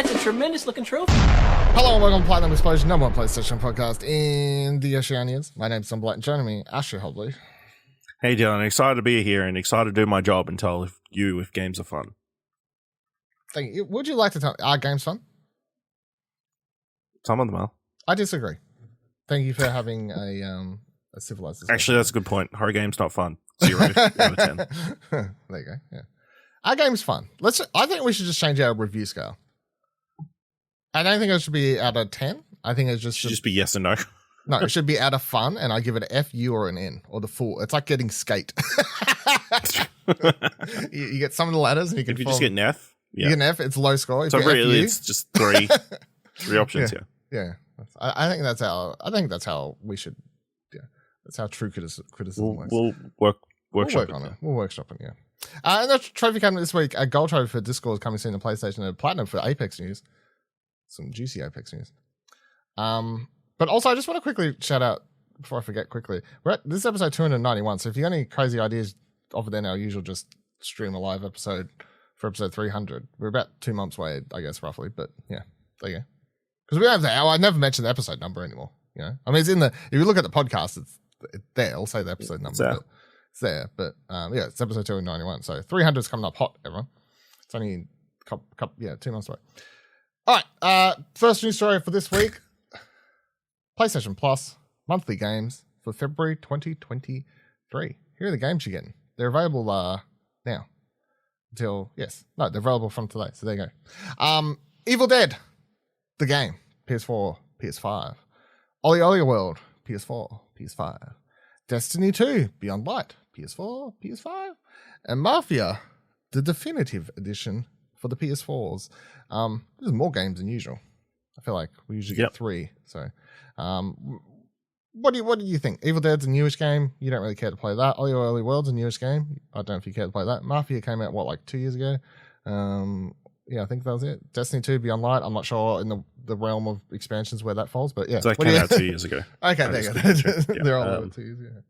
that's a tremendous looking trophy. Hello and welcome to Platinum Explosion, number one PlayStation podcast in the Oceanians. My name's Tom Black and joining me, Ashley Hobley. Hey Dylan, excited to be here and excited to do my job and tell you if games are fun. Thank you. Would you like to tell are games fun? Some of them are. I disagree. Thank you for having a civilized discussion. Actually, that's a good point. Horror games not fun. 0 out of 10. There you go. Yeah. Our game's fun. I think we should just change our review scale. I don't think it should be out of 10. I think it should just be yes and no. No, it should be out of fun, and I give it an F, U, or an N, or the full. It's like getting skate. you get some of the letters, and you can. If you just get an F, you get an F. It's low score. So really, it's just three options here. Yeah, I think that's how. I think that's how we should. Yeah, that's how true criticism works. We'll work on it. We'll workshop it. Yeah. And the trophy cabinet this week, a gold trophy for Discord is coming soon to PlayStation, and a platinum for Apex news. Some juicy Apex news. But also, I just want to quickly shout out, before I forget quickly, this is episode 291, so if you got any crazy ideas other than our usual just stream a live episode for episode 300, we're about 2 months away, I guess, roughly, but yeah, there you go. Because we don't have the hour, I never mentioned the episode number anymore, you know? I mean, it's in the, if you look at the podcast, it's there, I'll say the episode number, but it's there, but yeah, it's episode 291, so 300 is coming up hot, everyone. It's only, 2 months away. All right, first news story for this week. PlayStation Plus monthly games for February 2023. Here are the games you're getting. They're available now. They're available from today. So there you go. Evil Dead, the game, PS4, PS5. OLLIOLLI World, PS4, PS5. Destiny 2, Beyond Light, PS4, PS5. And Mafia, the definitive edition for the PS4s. There's more games than usual. I feel like we usually get 3. So, what do you think? Evil Dead's a newish game. You don't really care to play that. OLLIOLLI World's a newish game. I don't know if you care to play that. Mafia came out, like 2 years ago? Yeah, I think that was it. Destiny 2 Beyond Light. I'm not sure in the realm of expansions where that falls, but yeah. So that came out 2 years ago. Okay, there you go. They're all over 2 years ago.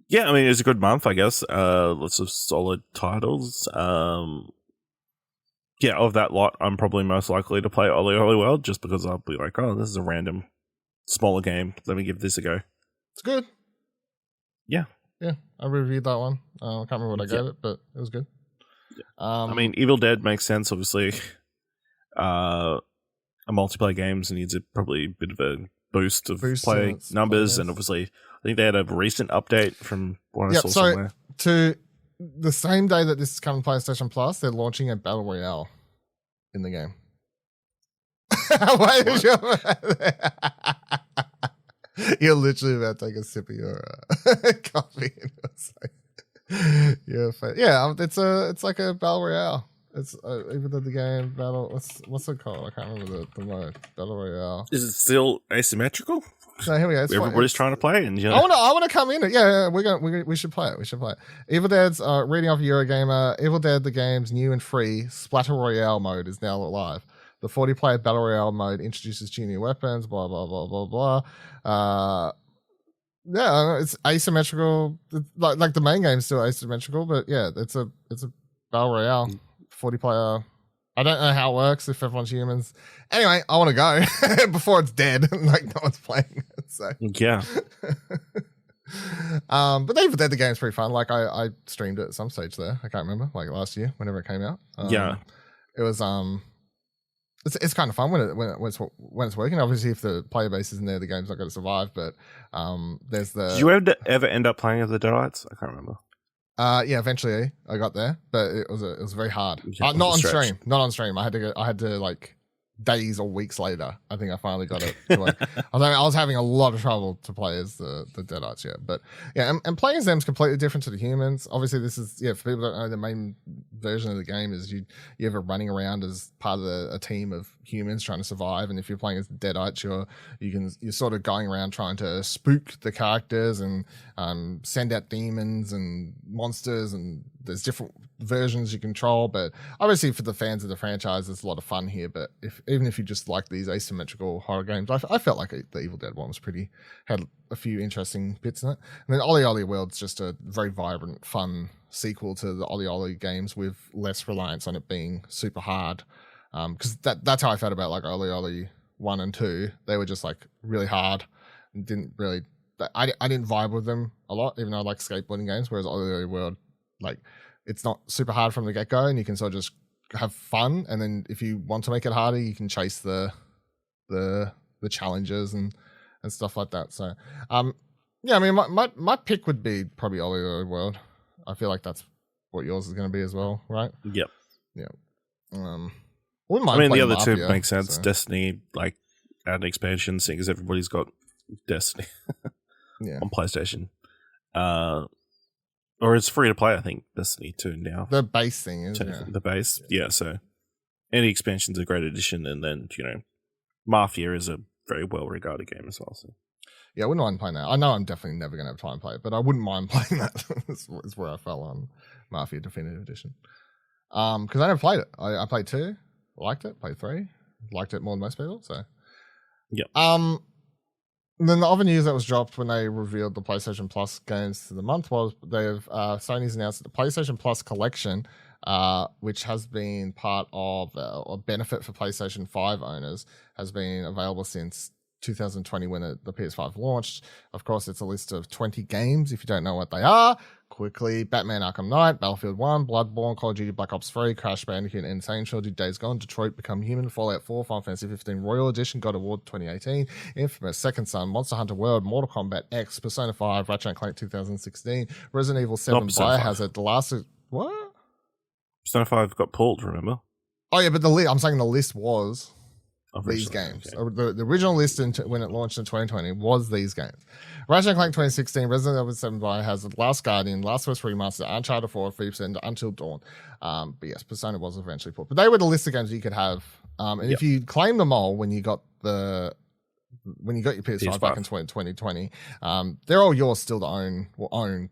Yeah, I mean, it's a good month, I guess. Lots of solid titles. Yeah, of that lot, I'm probably most likely to play OLLIOLLI World just because I'll be like, oh, this is a random smaller game. Let me give this a go. It's good. Yeah. Yeah, I reviewed that one. I can't remember what I gave it, but it was good. Yeah. I mean, Evil Dead makes sense, obviously. A multiplayer games needs probably a bit of a boost of play numbers, and obviously, I think they had a recent update from what I saw somewhere. To the same day that this is coming to PlayStation Plus, they're launching a Battle Royale in the game. Why is you're literally about to take a sip of your coffee. Yeah, it's like a Battle Royale. It's even though the game battle. What's it called? I can't remember the mode. Battle Royale. Is it still asymmetrical? No, here we go. Everybody's trying to play, and I want to come in. Yeah, we should play it. We should play it. Evil Dead's reading off Eurogamer. Evil Dead the game's new and free Splatter Royale mode is now live. The 40-player Battle Royale mode introduces 2 new weapons. Blah blah blah blah blah. Yeah, it's asymmetrical. Like the main game's still asymmetrical, but yeah, it's a Battle Royale 40-player. I don't know how it works if everyone's humans. Anyway, I want to go before it's dead. Like no one's playing it. So yeah. But Evil Dead the game's pretty fun. Like I streamed it at some stage there. I can't remember. Like last year, whenever it came out. Yeah. It was it's kind of fun when it's working. Obviously, if the player base isn't there, the game's not going to survive. But there's the. Did you ever end up playing as the Deadites? I can't remember. Yeah, eventually I got there, but it was very hard. Not on stream. I had to like days or weeks later. I think I finally got it. I was having a lot of trouble to play as the Deadites. Yeah, but yeah, and playing as them is completely different to the humans. Obviously, this is for people who don't know, the main version of the game is you ever running around as part of a team of humans trying to survive, and if you're playing as the Deadites, you're sort of going around trying to spook the characters and send out demons and monsters, and there's different versions you control. But obviously for the fans of the franchise, there's a lot of fun here. But even if you just like these asymmetrical horror games, I felt like the Evil Dead one had a few interesting bits in it. And then OLLIOLLI World's just a very vibrant, fun sequel to the OLLIOLLI games with less reliance on it being super hard. Because that's how I felt about like OLLIOLLI 1 and 2. They were just like really hard and didn't really. I didn't vibe with them a lot, even though I like skateboarding games. Whereas OLLIOLLI World, like, it's not super hard from the get go, and you can sort of just have fun. And then if you want to make it harder, you can chase the challenges and stuff like that. So, yeah, I mean, my pick would be probably OLLIOLLI World. I feel like that's what yours is going to be as well, right? Yep. Yeah. I mean, the other two make sense. So. Destiny, like, add an expansion, seeing as everybody's got Destiny on PlayStation. Or it's free to play, I think, Destiny 2 now. The base thing is, the base. Yeah, so any expansion's a great addition, and then, Mafia is a very well-regarded game as well. So. Yeah, I wouldn't mind playing that. I know I'm definitely never going to have time to play it, but I wouldn't mind playing that. Is where I fell on Mafia Definitive Edition. Because I never played it. I played 2, liked it, played 3, liked it more than most people, so. Yeah. Then the other news that was dropped when they revealed the PlayStation Plus games for the month was Sony's announced that the PlayStation Plus collection, which has been part of a benefit for PlayStation 5 owners, has been available since 2020 when the PS5 launched. Of course, it's a list of 20 games. If you don't know what they are, quickly: Batman Arkham Knight, Battlefield 1, Bloodborne, Call of Duty Black Ops 3, Crash Bandicoot, Insane Trilogy, Days Gone, Detroit Become Human, Fallout 4, Final Fantasy 15 Royal Edition, God of War 2018, Infamous Second Son, Monster Hunter World, Mortal Kombat X, Persona 5, Ratchet & Clank 2016, Resident Evil 7, Biohazard, The Last of... What? Persona 5 got pulled, remember? Oh yeah, but I'm saying the list was... these games. Okay. The original list when it launched in 2020 was these games: Ratchet & Clank 2016, Resident Evil 7 Biohazard, Last Guardian, Last of Us Remastered, Uncharted 4, Thieves End, Until Dawn. But yes, Persona was eventually put. But they were the list of games you could have. And if you claim them all when you got your PS5 back in 2020, they're all yours still to own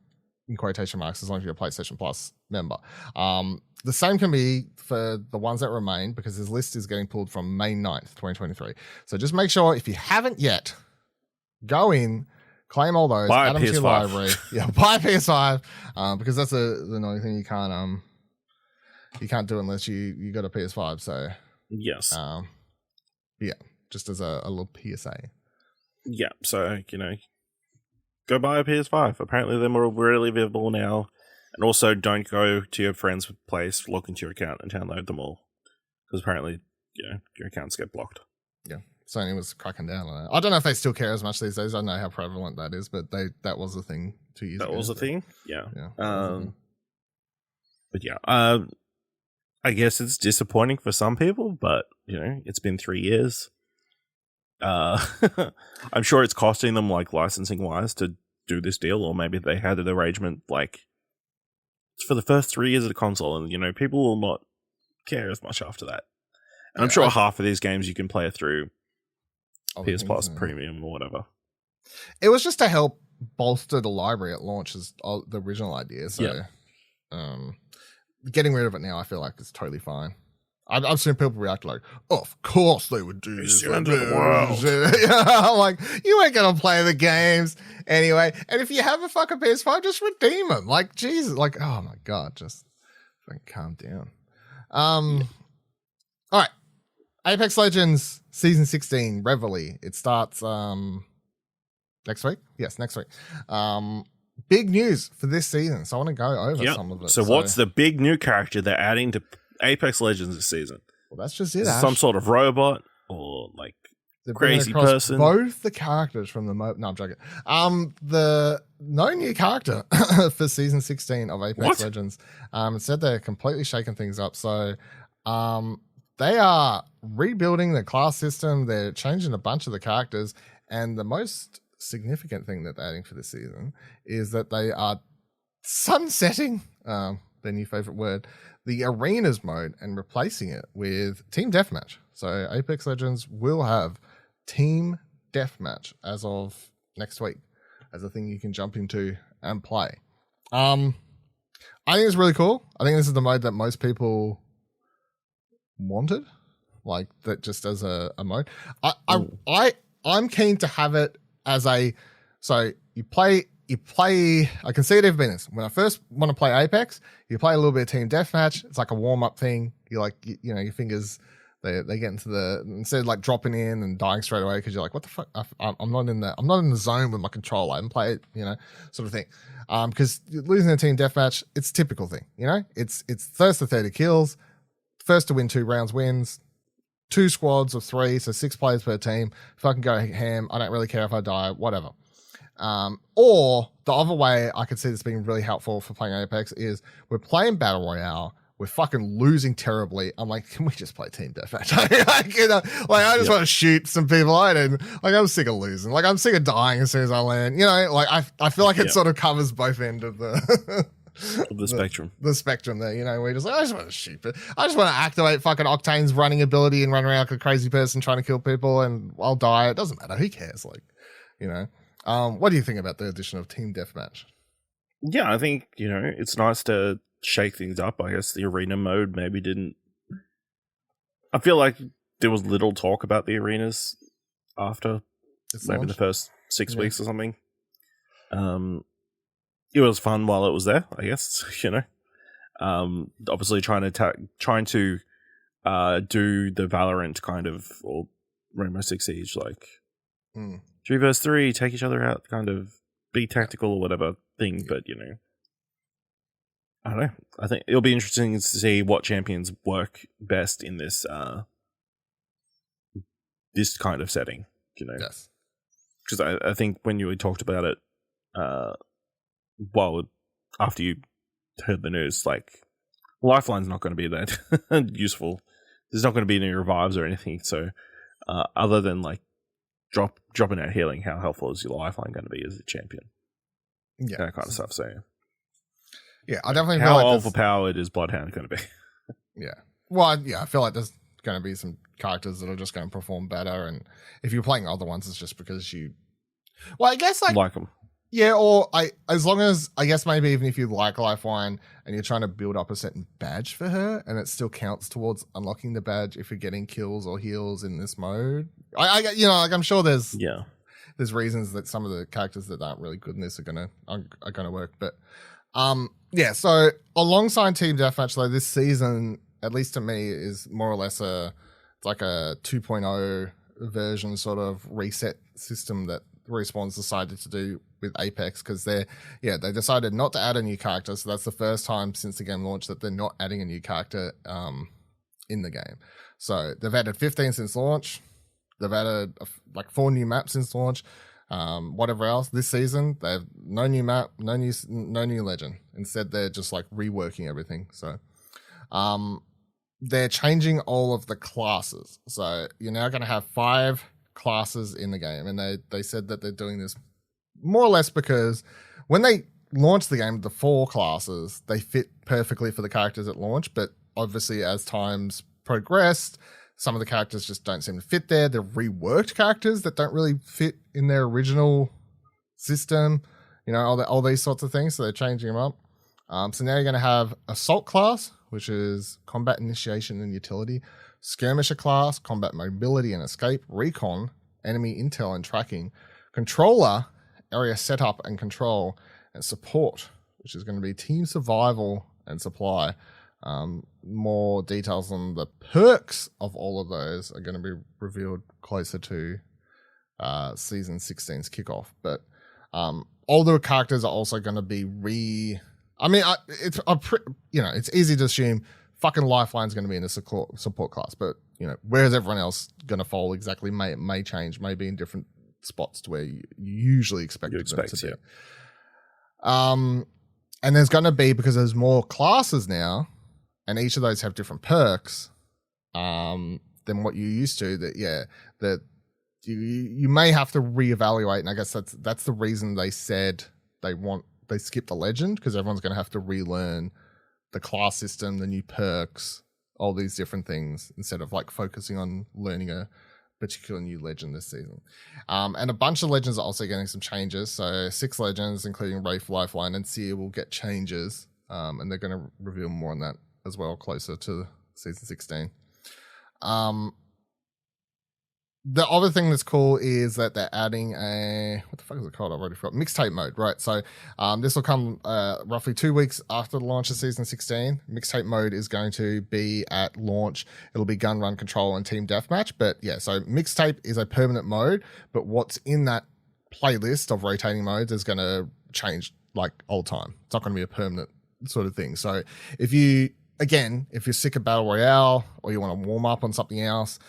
in quotation marks, as long as you're a PlayStation Plus member. The same can be for the ones that remain, because this list is getting pulled from May 9th, 2023. So just make sure, if you haven't yet, go in, claim all those, add them to your library. Yeah, buy a PS5, because that's the annoying thing. You can't do it unless you got a PS5. So yes, yeah, just as a little PSA. Yeah, so go buy a PS5. Apparently, they're more readily available now. And also, don't go to your friend's place, log into your account, and download them all. Because apparently, your accounts get blocked. Yeah, Sony was cracking down on it. I don't know if they still care as much these days. I don't know how prevalent that is, but that was a thing 2 years ago. That was a thing? Yeah. But yeah, I guess it's disappointing for some people, but, it's been 3 years. I'm sure it's costing them, like, licensing-wise to do this deal, or maybe they had an arrangement, like, for the first 3 years of the console, and people will not care as much after that. And I'm sure half of these games you can play it through PS Plus Premium or whatever. It was just to help bolster the library at launch, as the original idea. So, getting rid of it now, I feel like it's totally fine. I've seen people react like, of course they would do this. End of the world. I'm like, you ain't going to play the games anyway. And if you have a fucking PS5, just redeem them. Like, Jesus. Like, oh my God. Just fucking calm down. All right. Apex Legends Season 16, Revelry. It starts next week. Yes, next week. Big news for this season. So I want to go over some of it. So what's the big new character they're adding to Apex Legends this season? Well, that's just it. Some sort of robot or like crazy person. Both the characters from the no, I'm joking. No new character for season 16 of Apex Legends. It said they're completely shaking things up. So, they are rebuilding the class system. They're changing a bunch of the characters, and the most significant thing that they're adding for this season is that they are sunsetting. Their new favorite word, the arenas mode, and replacing it with Team Deathmatch. So Apex Legends will have Team Deathmatch as of next week as a thing you can jump into and play. I think it's really cool. I think this is the mode that most people wanted, like that, just as a mode. I'm keen to have it as so you play. I can see it every minute. When I first want to play Apex, you play a little bit of Team Deathmatch. It's like a warm-up thing. You your fingers They get into instead of like dropping in and dying straight away because you're like, what the fuck? I'm not in the zone with my controller. I haven't played, sort of thing. Because losing a team deathmatch, it's a typical thing, It's first to 30 kills, first to win 2 rounds wins, 2 squads of 3, so 6 players per team. Fucking go ham. I don't really care if I die, whatever. Or the other way I could see this being really helpful for playing Apex is we're playing Battle Royale. We're fucking losing terribly. I'm like, can we just play team deathmatch? I just want to shoot some people. I'm sick of losing. I'm sick of dying as soon as I land. I feel like it sort of covers both ends of the spectrum. The spectrum there, we're just like, I just want to shoot. But I just want to activate fucking Octane's running ability and run around like a crazy person trying to kill people, and I'll die. It doesn't matter. Who cares? What do you think about the addition of team deathmatch? Yeah, I think, it's nice to shake things up. I guess the arena mode maybe didn't. I feel like there was little talk about the arenas after maybe the first 6 weeks or something. It was fun while it was there, I guess. Obviously trying to do the Valorant kind of, or Rainbow Six Siege, 3 versus 3, take each other out, kind of be tactical or whatever thing. But I don't know. I think it'll be interesting to see what champions work best in this this kind of setting. Yes. Because I think when you talked about it, after you heard the news, Lifeline's not going to be that useful. There's not going to be any revives or anything. So, other than dropping out healing, how helpful is your Lifeline going to be as a champion? Yeah, that kind of stuff. So, yeah, I definitely how feel overpowered is Bloodhound going to be? Yeah, well, I feel like there's going to be some characters that are just going to perform better, and if you're playing other ones, it's just because I guess like them. Yeah, or as long as, I guess maybe even if you like Lifeline and you're trying to build up a certain badge for her, and it still counts towards unlocking the badge if you're getting kills or heals in this mode. I'm sure there's reasons that some of the characters that aren't really good in this are gonna work, but so alongside Team Deathmatch though, this season, at least to me, is more or less a 2.0 version sort of reset system that Respawn's decided to do with Apex, because they decided not to add a new character. So that's the first time since the game launched that they're not adding a new character in the game. So they've added 15 since launch. They've added 4 new maps since launch. Whatever else this season, they have no new map, no new legend. Instead, they're just reworking everything. So they're changing all of the classes. So you're now going to have 5 classes in the game, and they said that they're doing this more or less because when they launched the game, the 4 classes, they fit perfectly for the characters at launch, but obviously as times progressed, some of the characters just don't seem to fit there. They're reworked characters that don't really fit in their original system, all these sorts of things, so they're changing them up. So now you're going to have Assault class, which is combat initiation and utility, Skirmisher class, combat mobility and escape, recon, enemy intel and tracking, controller, area setup and control, and support, which is going to be team survival and supply. More details on the perks of all of those are going to be revealed closer to season 16's kickoff. But all the characters are also going to be it's easy to assume fucking Lifeline's going to be in the support class, but where's everyone else going to fall exactly? May change, maybe in different spots to where you usually expect them to be. And there's going to be, because there's more classes now, and each of those have different perks than what you used to. That you may have to reevaluate, and I guess that's the reason they said they skipped the legend, because everyone's going to have to relearn the class system, the new perks, all these different things, instead of focusing on learning a particular new legend this season. And a bunch of legends are also getting some changes. So 6 legends, including Wraith, Lifeline, and Seer, will get changes. And they're going to reveal more on that as well closer to season 16. The other thing that's cool is that they're adding a, what the fuck is it called? I've already forgot. Mixtape mode, right? So this will come roughly 2 weeks after the launch of Season 16. Mixtape mode is going to be at launch. It'll be gun, run, control, and team deathmatch. But yeah, so mixtape is a permanent mode, but what's in that playlist of rotating modes is going to change like all the time. It's not going to be a permanent sort of thing. So if you're sick of Battle Royale or you want to warm up on something else,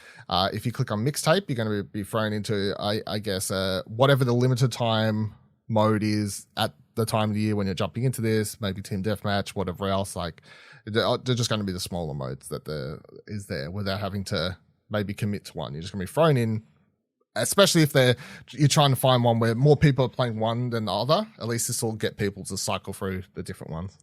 if you click on Mixtape, you're going to be thrown into, I guess, whatever the limited time mode is at the time of the year when you're jumping into this, maybe Team Deathmatch, whatever else. Like, they're just going to be the smaller modes that is there without having to maybe commit to one. You're just going to be thrown in, especially if you're trying to find one where more people are playing one than the other. At least this will get people to cycle through the different ones.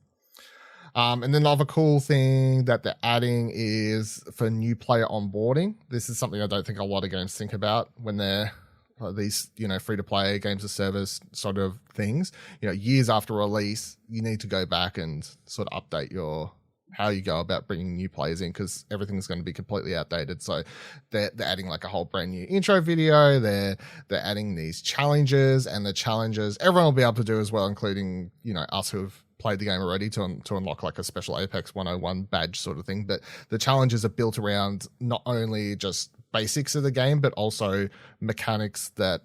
And then the other cool thing that they're adding is for new player onboarding. This is something I don't think a lot of games think about when they're these, free-to-play games of service sort of things. Years after release, you need to go back and sort of update how you go about bringing new players in, because everything's going to be completely outdated. So they're adding like a whole brand new intro video. They're adding these challenges, and the challenges everyone will be able to do as well, including us who have played the game already, to unlock like a special Apex 101 badge sort of thing. But the challenges are built around not only just basics of the game, but also mechanics that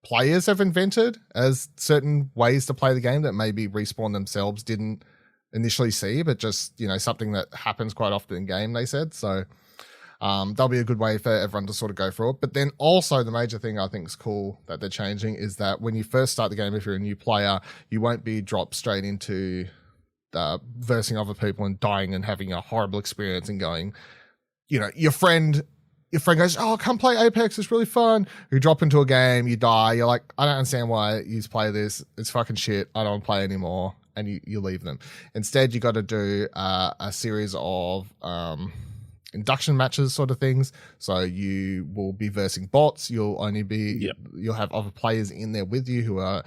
players have invented as certain ways to play the game that maybe Respawn themselves didn't initially see, but just something that happens quite often in game, they said. So that'll be a good way for everyone to sort of go through it. But then also the major thing I think is cool that they're changing is that when you first start the game, if you're a new player, you won't be dropped straight into versing other people and dying and having a horrible experience and going, your friend goes, oh, come play Apex, it's really fun. You drop into a game, you die, you're like, I don't understand why you play this, it's fucking shit, I don't want to play anymore, and you leave them. Instead, you got to do a series of induction matches sort of things. So you will be versing bots. You'll have other players in there with you who are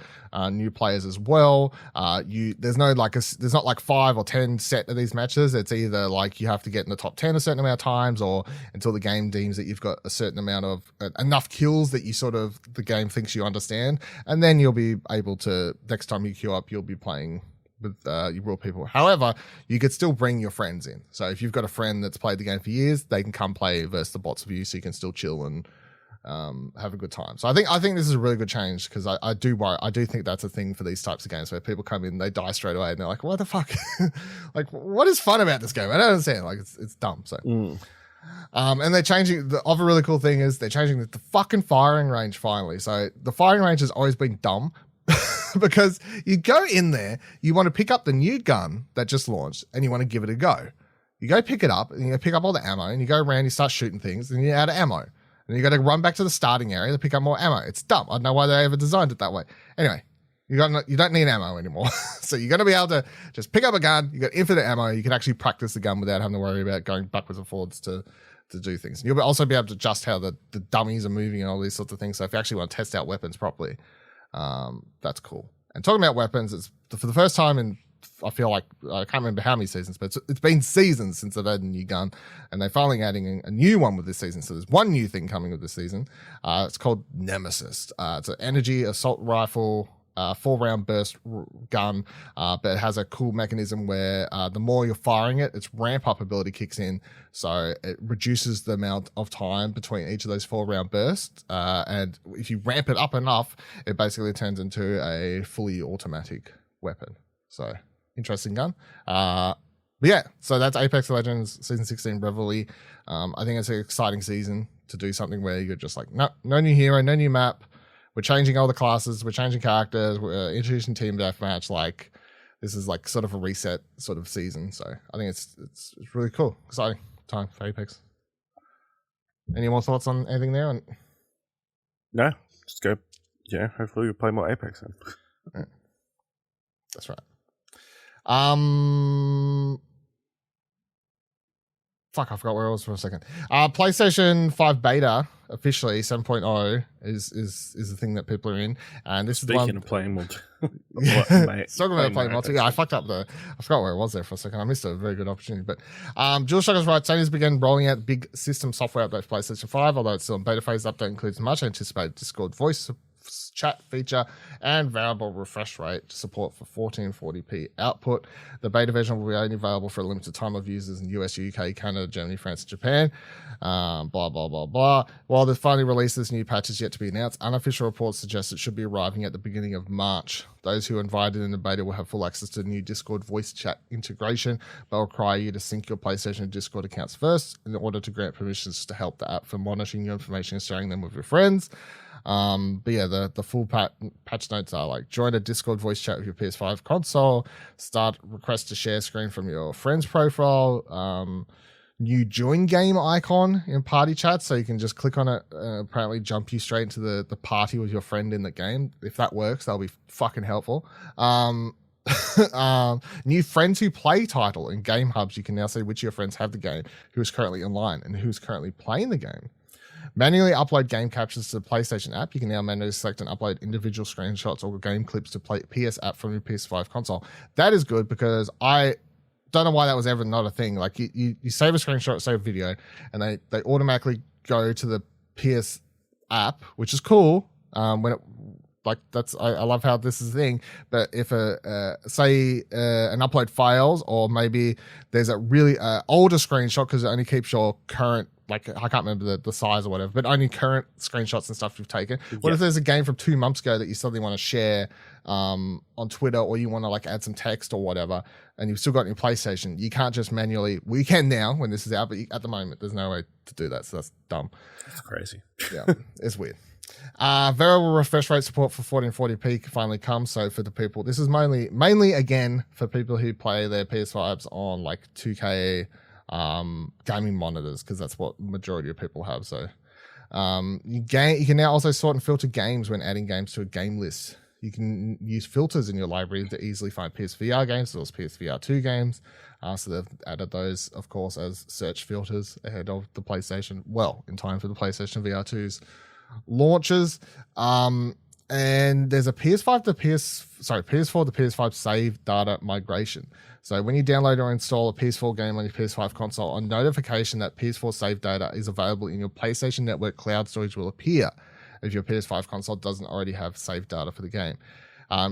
new players as well. There's not like 5 or 10 set of these matches. It's either like you have to get in the top 10 a certain amount of times, or until the game deems that you've got a certain amount of enough kills that the game thinks you understand. And then you'll be able to, next time you queue up, you'll be playing with your real people. However, you could still bring your friends in. So if you've got a friend that's played the game for years, they can come play versus the bots with you, so you can still chill and have a good time. So I think this is a really good change, because I do think that's a thing for these types of games where people come in, they die straight away, and they're like, what the fuck? Like, what is fun about this game? I don't understand. Like, it's dumb. So and they're changing. The other really cool thing is they're changing the fucking firing range finally. So the firing range has always been dumb, because you go in there, you want to pick up the new gun that just launched, and you want to give it a go. You go pick it up, and you pick up all the ammo, and you go around, you start shooting things, and you're out of ammo. And you got to run back to the starting area to pick up more ammo. It's dumb. I don't know why they ever designed it that way. Anyway, you don't need ammo anymore. So you're going to be able to just pick up a gun, you got infinite ammo, you can actually practice the gun without having to worry about going backwards and forwards to do things. And you'll also be able to adjust how the dummies are moving and all these sorts of things. So if you actually want to test out weapons properly, that's cool. And talking about weapons, it's for the first time in, I feel like, I can't remember how many seasons, but it's been seasons since they've had a new gun, and they're finally adding a new one with this season. So there's one new thing coming with this season. It's called Nemesis. It's an energy assault rifle, 4-round burst gun, but it has a cool mechanism where the more you're firing it, its ramp up ability kicks in, so it reduces the amount of time between each of those 4-round bursts, and if you ramp it up enough, it basically turns into a fully automatic weapon. So interesting gun. But yeah, so that's Apex Legends Season 16 Revelry. I think it's an exciting season to do something where you're just like, no new hero, no new map. We're changing all the classes. We're changing characters. We're introducing Team Deathmatch. Like, this is like sort of a reset sort of season. So I think it's really cool. Exciting time for Apex. Any more thoughts on anything there? No, just go. Yeah, hopefully we play more Apex then. Right. That's right. Fuck, I forgot where I was for a second. PlayStation 5 Beta, officially 7.0, is the thing that people are in. And this Speaking is the one... of playing multi... Talking about playing multi... Yeah, I fucked up I forgot where it was there for a second. I missed a very good opportunity. But DualShockers writes, Sony's began rolling out big system software update for PlayStation 5, although it's still in beta phase. The update includes much anticipated Discord voice chat feature and variable refresh rate support for 1440p output. The beta version will be only available for a limited time of users in US, UK, Canada, Germany, France, and Japan. Blah, blah, blah, blah. While the finally release of this new patch is yet to be announced, unofficial reports suggest it should be arriving at the beginning of March. Those who are invited in the beta will have full access to the new Discord voice chat integration, but will require you to sync your PlayStation and Discord accounts first in order to grant permissions to help the app for monitoring your information and sharing them with your friends. But yeah, the full patch notes are like join a Discord voice chat with your PS5 console, start request to share screen from your friend's profile, new join game icon in party chat, so you can just click on it, apparently jump you straight into the party with your friend in the game. If that works, that'll be fucking helpful. New friends who play title in game hubs. You can now see which of your friends have the game, who is currently online, and who's currently playing the game. Manually upload game captures to the PlayStation app. You can now manually select and upload individual screenshots or game clips to play PS app from your PS5 console. That is good because I don't know why that was ever not a thing. Like you save a screenshot, save a video, and they automatically go to the PS app, which is cool. When it like that's I love how this is a thing. But if say an upload fails, or maybe there's a really older screenshot because it only keeps your current, like I can't remember the size or whatever, but only current screenshots and stuff you've taken. What if there's a game from 2 months ago that you suddenly want to share on Twitter, or you want to like add some text or whatever, and you've still got your PlayStation? You can't just manually. We can now when this is out, but at the moment there's no way to do that, so that's dumb. That's crazy. Yeah, it's weird. Variable refresh rate support for 1440p finally comes. So for the people, this is mainly again for people who play their PS5s on like 2K gaming monitors, because that's what majority of people have. So you can now also sort and filter games when adding games to a game list. You can use filters in your library to easily find PSVR games, as well as PSVR2 games. So they've added those, of course, as search filters ahead of the PlayStation. Well, in time for the PlayStation VR2's launches. And there's a PS4 to PS5 save data migration. So when you download or install a PS4 game on your PS5 console, a notification that PS4 save data is available in your PlayStation Network cloud storage will appear if your PS5 console doesn't already have save data for the game.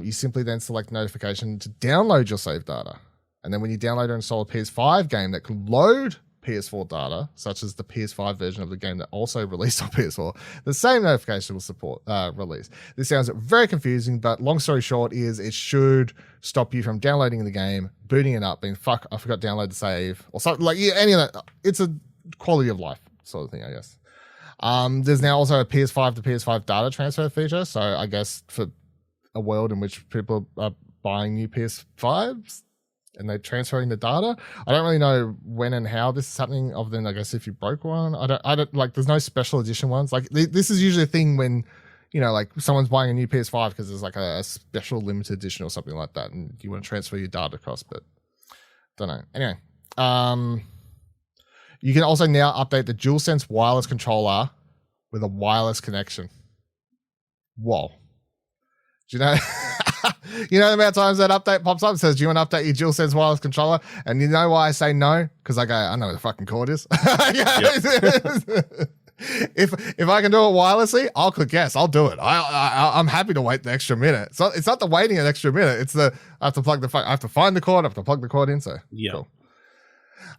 You simply then select notification to download your save data. And then when you download or install a PS5 game that can load PS4 data, such as the PS5 version of the game that also released on PS4, the same notification will support release. This sounds very confusing, but long story short is it should stop you from downloading the game, booting it up, being fuck, I forgot to download the save, or something like any of that. It's a quality of life sort of thing, I guess. There's now also a PS5 to PS5 data transfer feature, so I guess for a world in which people are buying new PS5s, and they're transferring the data. I don't really know when and how this is happening, other than I guess if you broke one. I don't like, there's no special edition ones. Like this is usually a thing when, you know, like someone's buying a new PS5 because there's like a special limited edition or something like that, and you want to transfer your data across, but don't know. Anyway, you can also now update the DualSense wireless controller with a wireless connection. Whoa. Do you know? You know the amount of times that update pops up and says, do you want to update your DualSense wireless controller? And you know why I say no? Because I go, I know where the fucking cord is. If I can do it wirelessly, I'll click yes. I'll do it. I'm happy to wait the extra minute. It's not the waiting an extra minute. It's I have to plug I have to find the cord. I have to plug the cord in. So yeah. Cool.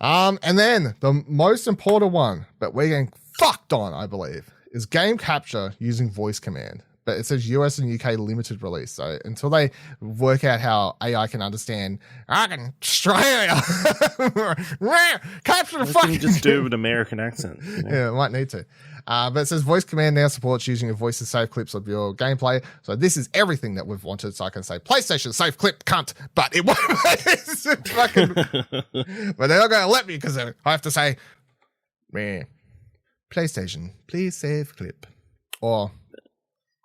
And then the most important one, but we're getting fucked on, I believe, is game capture using voice command. But it says US and UK limited release. So until they work out how AI can understand, I can Australia capture the fucking. Just do it with American accent. Yeah, it might need to. But it says voice command now supports using your voice to save clips of your gameplay. So this is everything that we've wanted. So I can say PlayStation save clip cunt, but it won't. But they're not going to let me because I have to say, man, PlayStation, please save clip, or.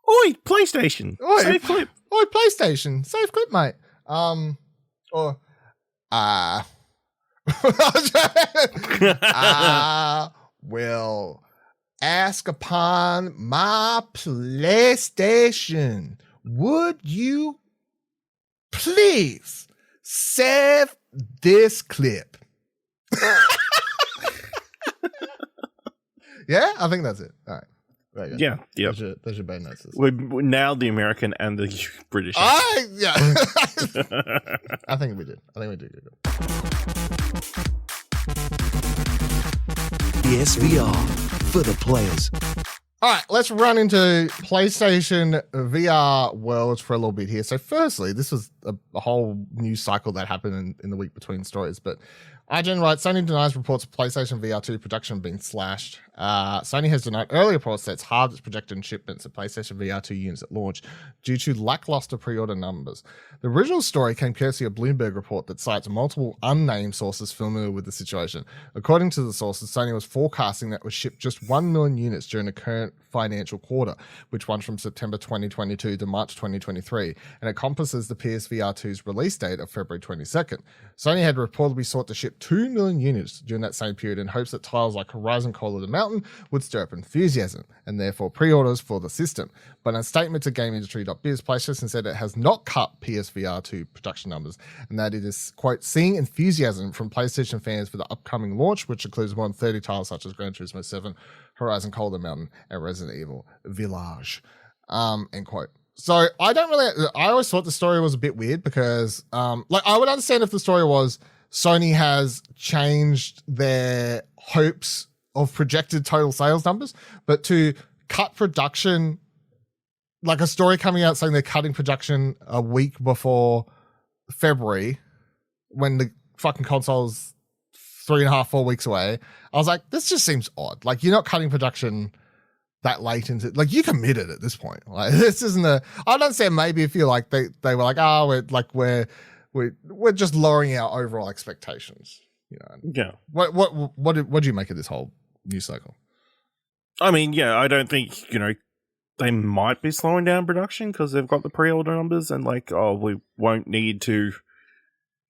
Oi, PlayStation, save clip. Oi, PlayStation, save clip, mate. Or Will ask upon my PlayStation, would you please save this clip? Yeah, I think that's it. All right. Right, yeah. There's your bad notes. We're now the American and the British. Yeah. I think we did. Good. PSVR for the players. All right, let's run into PlayStation VR worlds for a little bit here. So firstly, this was a whole news cycle that happened in the week between stories, but IGN writes, Sony denies reports of PlayStation VR2 production being slashed. Sony has denied earlier reports that it's halved its projected shipments of PlayStation VR2 units at launch due to lackluster pre-order numbers. The original story came courtesy of a Bloomberg report that cites multiple unnamed sources familiar with the situation. According to the sources, Sony was forecasting that it would ship just 1 million units during the current financial quarter, which runs from September 2022 to March 2023, and encompasses the PSVR2's release date of February 22nd. Sony had reportedly sought to ship 2 million units during that same period in hopes that titles like Horizon Call of the Mountain would stir up enthusiasm and therefore pre-orders for the system. But in a statement to GameIndustry.biz, PlayStation said it has not cut PSVR2 production numbers and that it is, quote, seeing enthusiasm from PlayStation fans for the upcoming launch, which includes more than 30 titles such as Gran Turismo 7, Horizon Call of the Mountain, and Resident Evil Village, end quote. So I always thought the story was a bit weird because, I would understand if the story was Sony has changed their hopes of projected total sales numbers, but to cut production, like a story coming out saying they're cutting production a week before February when the fucking console's 3.5, 4 weeks away, I was like, this just seems odd. Like, you're not cutting production that late into, like, you committed at this point. Like, this isn't I don't understand maybe if you're like, they were like, we're just lowering our overall expectations, you know. Yeah. What do you make of this whole news cycle? I mean, yeah, I don't think, they might be slowing down production because they've got the pre-order numbers and like, we won't need to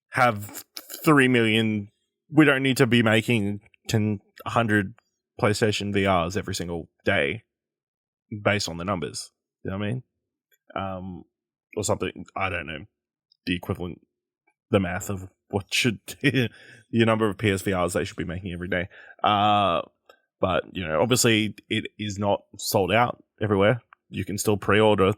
have 3 million. We don't need to be making 100 PlayStation VRs every single day based on the numbers. You know what I mean? Or something, I don't know, the equivalent, the math of what should the number of PSVRs they should be making every day. But, obviously it is not sold out everywhere. You can still pre-order it.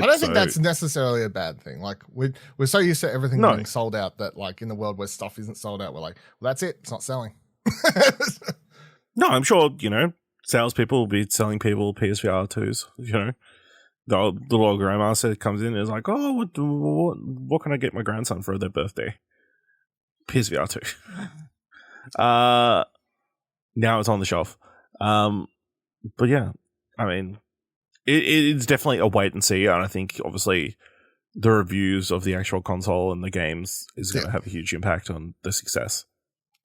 I don't think that's necessarily a bad thing. Like, we're so used to everything being sold out that, like, in the world where stuff isn't sold out, we're like, well, that's it. It's not selling. No, I'm sure, salespeople will be selling people PSVR 2s, The little old grandmaster comes in and is like, oh, what can I get my grandson for their birthday? PSVR 2. Now it's on the shelf. But yeah, I mean, it's definitely a wait and see. And I think, obviously, the reviews of the actual console and the games is going to have a huge impact on the success.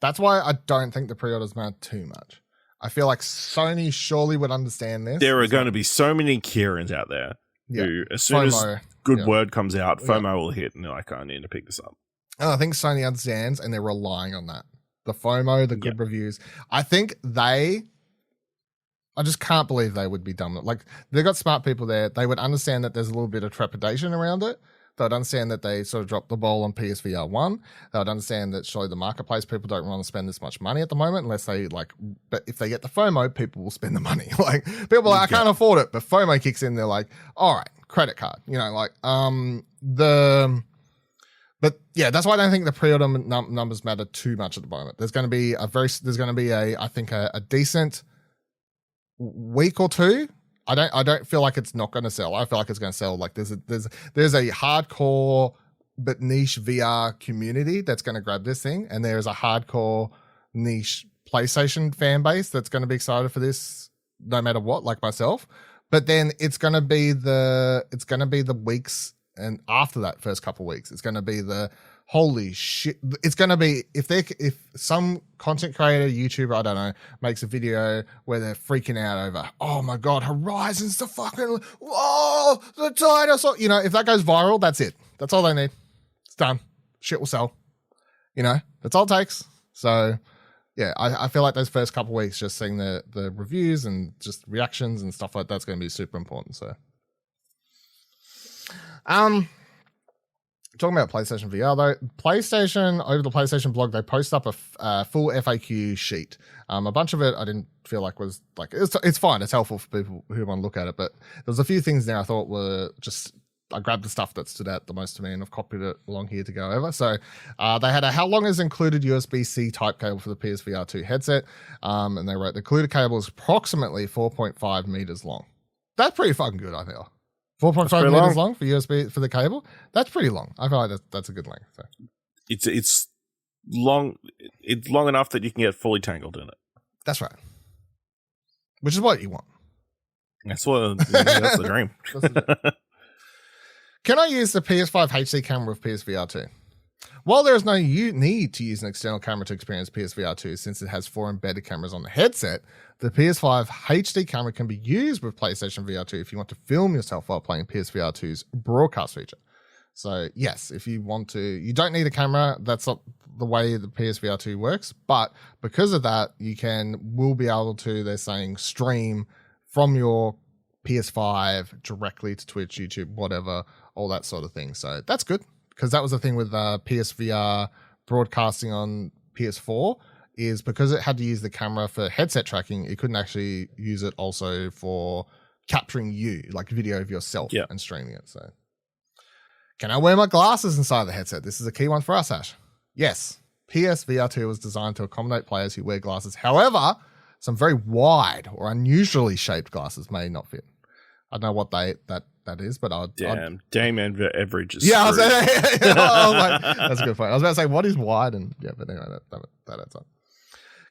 That's why I don't think the pre-orders matter too much. I feel like Sony surely would understand this. There are going to be so many Kierans out there who, as soon FOMO, as good word comes out, FOMO will hit and they're like, I need to pick this up. And I think Sony understands and they're relying on that. The FOMO, the good reviews. I think I just can't believe they would be dumb. Like, they've got smart people there. They would understand that there's a little bit of trepidation around it. They would understand that they sort of dropped the ball on PSVR 1. They would understand that surely the marketplace people don't want to spend this much money at the moment unless they but if they get the FOMO, people will spend the money. Like, people are like, I can't afford it, but FOMO kicks in. They're like, all right, credit card, but yeah, that's why I don't think the pre-order numbers matter too much at the moment. There's going to be I think a decent week or two. I don't feel like it's not going to sell. I feel like it's going to sell. Like, there's a hardcore but niche VR community that's going to grab this thing, and there's a hardcore niche PlayStation fan base that's going to be excited for this no matter what, like myself. But then it's going to be the weeks, and after that first couple of weeks, it's going to be the holy shit. It's going to be if some content creator, YouTuber, I don't know, makes a video where they're freaking out over, oh my God, Horizon's the fucking, the dinosaur. If that goes viral, that's it. That's all they need. It's done. Shit will sell. That's all it takes. So yeah, I feel like those first couple of weeks, just seeing the reviews and just reactions and stuff like that's going to be super important. So, talking about PlayStation VR though, PlayStation over the PlayStation blog, they post up a full FAQ sheet. A bunch of it I didn't feel like was like it's fine. It's helpful for people who want to look at it, but there's a few things there I thought were just. I grabbed the stuff that stood out the most to me and I've copied it along here to go over. So they had a how long is included USB-C type cable for the PSVR2 headset. And they wrote the included cable is approximately 4.5 meters long. That's pretty fucking good, I feel. 4.5 meters long for USB for the cable. That's pretty long. I feel like that's a good length. So. It's long. It's long enough that you can get fully tangled in it. That's right. Which is what you want. That's the dream. That's the dream. Can I use the PS5 HD camera with PSVR2? While there is no need to use an external camera to experience PSVR2 since it has 4 embedded cameras on the headset, the PS5 HD camera can be used with PlayStation VR2 if you want to film yourself while playing PSVR2's broadcast feature. So yes, if you want to, you don't need a camera. That's not the way the PSVR2 works, but because of that, will be able to, they're saying, stream from your PS5 directly to Twitch, YouTube, whatever, all that sort of thing. So that's good, because that was the thing with PSVR broadcasting on PS4 is because it had to use the camera for headset tracking, it couldn't actually use it also for capturing you, like video of yourself and streaming it. So can I wear my glasses inside the headset? This is a key one for us, Ash. Yes, PSVR2 was designed to accommodate players who wear glasses. However, some very wide or unusually shaped glasses may not fit. I don't know what that is, but Dame average is I was like, that's a good point. I was about to say, what is wide? And yeah, but anyway, that adds up.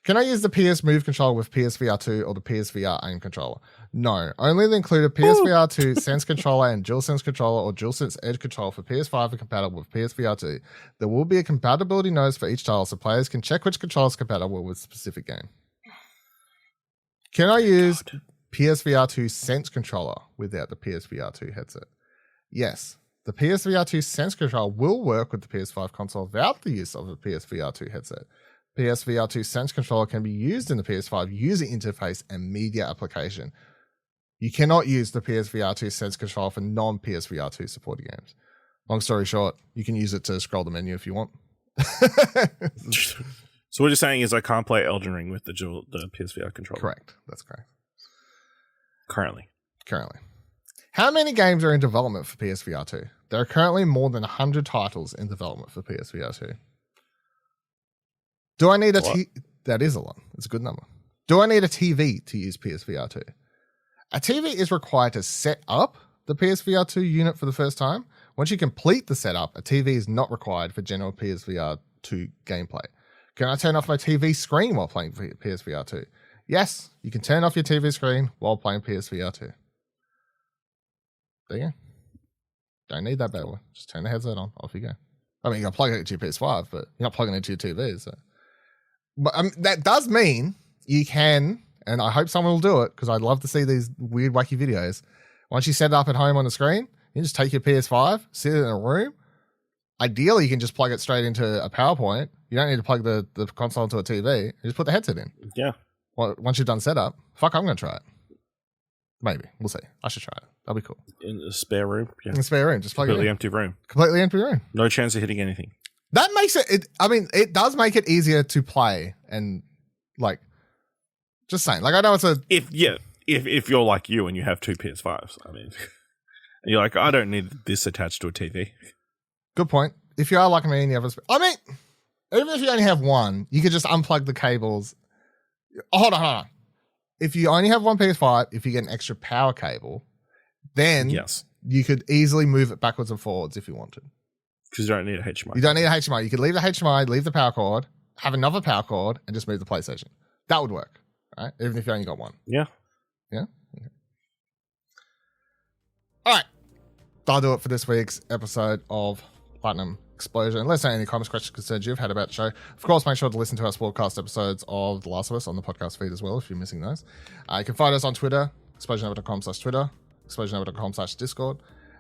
Can I use the PS Move controller with PSVR2 or the PSVR Aim controller? No, only the included PSVR2 Sense controller and DualSense controller or DualSense Edge controller for PS5 are compatible with PSVR2. There will be a compatibility notice for each title so players can check which controller is compatible with a specific game. Can I use PSVR2 Sense controller without the PSVR2 headset? Yes, the PSVR2 Sense controller will work with the PS5 console without the use of a PSVR2 headset. PSVR2 Sense controller can be used in the PS5 user interface and media application. You cannot use the PSVR2 Sense controller for non-PSVR2 supported games. Long story short, you can use it to scroll the menu if you want. So what you're saying is I can't play Elden Ring with the PSVR controller? Correct. That's correct. Currently. How many games are in development for PSVR2? There are currently more than 100 titles in development for PSVR2. Do I need that is a lot. It's a good number. Do I need a TV to use PSVR2? A TV is required to set up the PSVR2 unit for the first time. Once you complete the setup, a TV is not required for general PSVR2 gameplay. Can I turn off my TV screen while playing PSVR2? Yes, you can turn off your TV screen while playing PSVR2. There you go. Don't need that bad boy. Just turn the headset on. Off you go. I mean, you can plug it into your PS5, but you're not plugging it into your TV. So. But that does mean you can, and I hope someone will do it, because I'd love to see these weird, wacky videos. Once you set it up at home on the screen, you just take your PS5, sit it in a room. Ideally, you can just plug it straight into a PowerPoint. You don't need to plug the console into a TV. You just put the headset in. Yeah. Well, once you've done setup, I'm going to try it. Maybe. We'll see. I should try it. That'll be cool. In a spare room? Yeah. In a spare room. Just plug it in. Completely empty room. Completely empty room. No chance of hitting anything. That makes it, it does make it easier to play and, like, just saying. Like, I know it's If you're like you and you have two PS5s, I mean, and you're like, I don't need this attached to a TV. Good point. If you are like me and you have even if you only have one, you could just unplug the cables. Hold on. If you only have one PS5, if you get an extra power cable, then you could easily move it backwards and forwards if you wanted. Because you don't need a HDMI. You don't need a HDMI. You could leave the HDMI, leave the power cord, have another power cord, and just move the PlayStation. That would work, right? Even if you only got one. Yeah. Yeah? Okay. All right. That'll do it for this week's episode of Platinum Explosion. Let us know any comments, questions, concerns you've had about the show. Of course, make sure to listen to our podcast episodes of The Last of Us on the podcast feed as well if you're missing those. You can find us on Twitter, explosionhour.com/Twitter, explosionhour.com/Discord.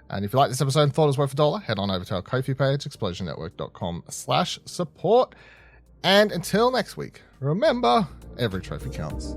And if you like this episode and thought it was worth $1, head on over to our Ko-fi page, explosionnetwork.com/support. And until next week, remember, every trophy counts.